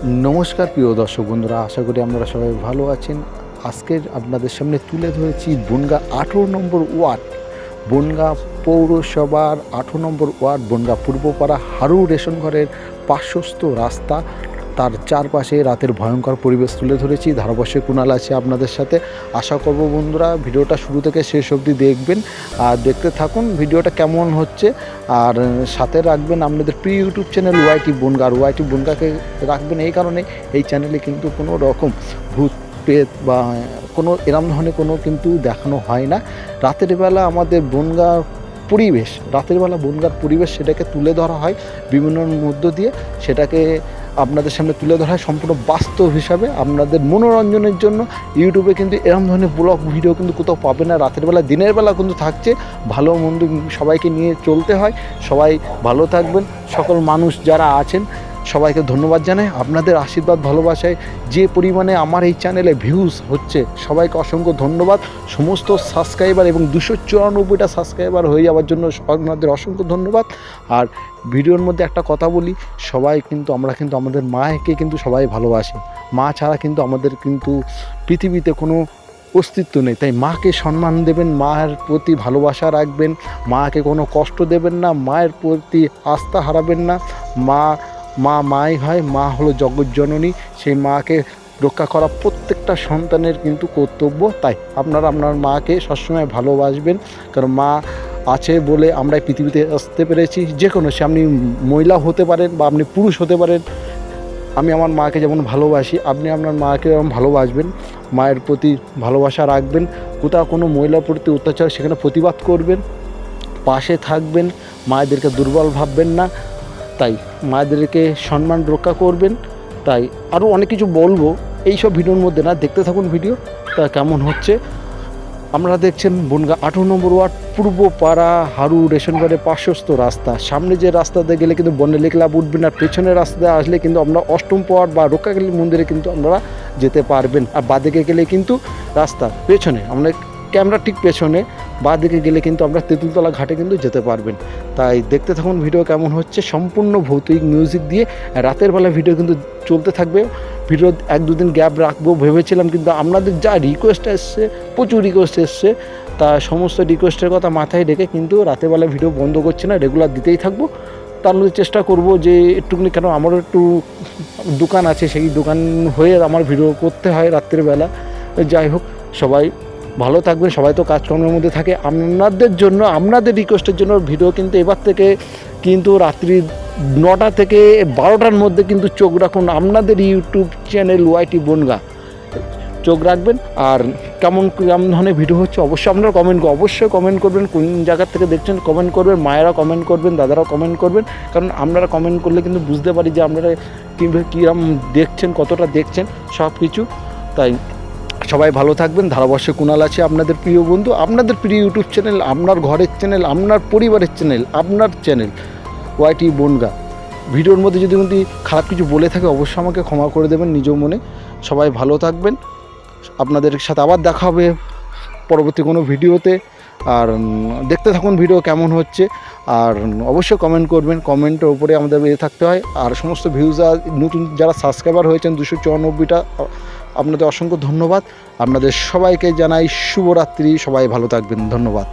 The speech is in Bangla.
নমস্কার প্রিয় দর্শক বন্ধুরা, আশা করি আপনারা সবাই ভালো আছেন। আজকের আপনাদের সামনে তুলে ধরেছি বনগাঁ 18 নম্বর ওয়ার্ড, বনগাঁ পৌরসভার 18 নম্বর ওয়ার্ড, বনগাঁ পূর্বপাড়া হারু রেশন ঘরের পার্শ্বস্থ রাস্তা, তার চারপাশে রাতের ভয়ঙ্কর পরিবেশ তুলে ধরেছি। ধারাভাষ্যে কুণাল আছে আপনাদের সাথে। আশা করব বন্ধুরা ভিডিওটা শুরু থেকে শেষ অবধি দেখবেন আর দেখতে থাকুন ভিডিওটা কেমন হচ্ছে। আর সাথে রাখবেন আপনাদের প্রিয় ইউটিউব চ্যানেল ওয়াইটি বনগাঁ। ওয়াইটি বনগাঁকে রাখবেন এই কারণে, এই চ্যানেলে কিন্তু কোনো রকম ভূত প্রেত বা কোনো এরম ধরনের কোনো কিন্তু দেখানো হয় না। রাতের বেলা আমাদের বনগাঁ পরিবেশ, রাতের বেলা বনগাঁর পরিবেশ সেটাকে তুলে ধরা হয় বিভিন্ন মধ্য দিয়ে, সেটাকে আপনাদের সামনে তুলে ধরা হয় সম্পূর্ণ বাস্তব হিসাবে আপনাদের মনোরঞ্জনের জন্য। ইউটিউবে কিন্তু এরকম ধরনের ব্লগ ভিডিও কিন্তু কোথাও পাবে না। রাতের বেলা দিনের বেলা কিন্তু থাকছে, ভালো মন্দ সবাইকে নিয়ে চলতে হয়। সবাই ভালো থাকবেন। সকল মানুষ যারা আছেন সবাইকে ধন্যবাদ জানাই। আপনাদের আশীর্বাদ ভালোবাসায় যে পরিমাণে আমার এই চ্যানেলে ভিউজ হচ্ছে, সবাইকে অসংখ্য ধন্যবাদ। সমস্ত সাবস্ক্রাইবার এবং 294টা সাবস্ক্রাইবার হয়ে যাওয়ার জন্য আপনাদের অসংখ্য ধন্যবাদ। আর ভিডিওর মধ্যে একটা কথা বলি, সবাই কিন্তু আমরা কিন্তু আমাদের মাকে কিন্তু সবাই ভালোবাসি। মা ছাড়া কিন্তু আমাদের কিন্তু পৃথিবীতে কোনো অস্তিত্ব নেই। তাই মাকে সম্মান দেবেন, মায়ের প্রতি ভালোবাসা রাখবেন, মাকে কোনো কষ্ট দেবেন না, মায়ের প্রতি আস্থা হারাবেন না। মাই হয়, মা হলো জগৎজননী। সেই মাকে রক্ষা করা প্রত্যেকটা সন্তানের কিন্তু কর্তব্য। তাই আপনারা আপনার মাকে সবসময় ভালোবাসবেন, কারণ মা আছে বলে আমরা পৃথিবীতে আসতে পেরেছি। যে কোনো, সে আপনি মহিলা হতে পারেন বা আপনি পুরুষ হতে পারেন। আমি আমার মাকে যেমন ভালোবাসি, আপনি আপনার মাকে যেমন ভালোবাসবেন, মায়ের প্রতি ভালোবাসা রাখবেন। কোথাও কোনো মহিলার প্রতি অত্যাচার, সেখানে প্রতিবাদ করবেন, পাশে থাকবেন, মায়েদেরকে দুর্বল ভাববেন না। তাই মায়েদেরকে সম্মান রক্ষা করবেন। তাই আরও অনেক কিছু বলবো এইসব ভিডিওর মধ্যে, না দেখতে থাকুন ভিডিও তা কেমন হচ্ছে। আপনারা দেখছেন বনগাঁ 18 নম্বর ওয়ার্ড, পূর্বপাড়া হারু রেশন ঘরের পার্শ্বস্থ রাস্তা। সামনে যে রাস্তাতে গেলে কিন্তু বর্ণালী ক্লাব উঠবেন, আর পেছনের রাস্তায় আসলে কিন্তু আমরা অষ্টম পাওয়ার বা রক্ষাকালী মন্দিরে কিন্তু আপনারা যেতে পারবেন। আর বাঁদিকে গেলে কিন্তু রাস্তা পেছনে, আমরা ক্যামেরা ঠিক পেছনে বাঁদিকে গেলে কিন্তু আমরা তেঁতুলতলা ঘাটে কিন্তু যেতে পারবেন। তাই দেখতে থাকুন ভিডিও কেমন হচ্ছে। সম্পূর্ণ ভৌতিক মিউজিক দিয়ে রাতের বেলা ভিডিও কিন্তু চলতে থাকবে। ভিডিও 1-2 দিন গ্যাপ রাখবো ভেবেছিলাম, কিন্তু আপনাদের যা রিকোয়েস্ট এসছে, প্রচুর রিকোয়েস্ট এসছে, তা সমস্ত রিকোয়েস্টের কথা মাথায় রেখে কিন্তু রাতের বেলা ভিডিও বন্ধ করছে না, রেগুলার দিতেই থাকবো। তার মধ্যে চেষ্টা করব যে একটুখানি, কেন আমারও একটু দোকান আছে, সেই দোকান হয়ে আমার ভিডিও করতে হয় রাত্রের বেলা। যাই হোক, সবাই ভালো থাকবেন। সবাই তো কাজকর্মের মধ্যে থাকে। আপনাদের জন্য, আপনাদের রিকোয়েস্টের জন্য ভিডিও কিন্তু এবার থেকে কিন্তু রাত্রি 9টা থেকে 12টার মধ্যে কিন্তু চোখ রাখুন আপনাদের ইউটিউব চ্যানেল ওয়াইটি বনগাঁ, চোখ রাখবেন। আর কেমন ধরনের ভিডিও হচ্ছে অবশ্যই আপনারা অবশ্যই কমেন্ট করবেন। কোন জায়গা থেকে দেখছেন কমেন্ট করবেন, মায়েরা কমেন্ট করবেন, দাদারাও কমেন্ট করবেন, কারণ আপনারা কমেন্ট করলে কিন্তু বুঝতে পারি যে আপনারা কীরকম দেখছেন, কতটা দেখছেন সব কিছু। তাই সবাই ভালো থাকবেন। ধারাভাষ্যে কুণাল আছে আপনাদের প্রিয় বন্ধু, আপনাদের প্রিয় ইউটিউব চ্যানেল, আপনার ঘরের চ্যানেল, আপনার পরিবারের চ্যানেল, আপনার চ্যানেল ওয়াইটি বনগাঁ। ভিডিওর মধ্যে যদি খারাপ কিছু বলে থাকে অবশ্যই আমাকে ক্ষমা করে দেবেন নিজ মনে। সবাই ভালো থাকবেন। আপনাদের সাথে আবার দেখা হবে পরবর্তী কোনো ভিডিওতে। আর দেখতে থাকুন ভিডিও কেমন হচ্ছে। আর অবশ্যই কমেন্ট করবেন, কমেন্টের উপরে আমাদের থাকতে হয়। আর সমস্ত ভিউজ, নতুন যারা সাবস্ক্রাইবার হয়েছেন 294টা, আপনাদের অসংখ্য ধন্যবাদ। আপনাদের সবাইকে জানাই শুভরাত্রি। সবাই ভালো থাকবেন, ধন্যবাদ।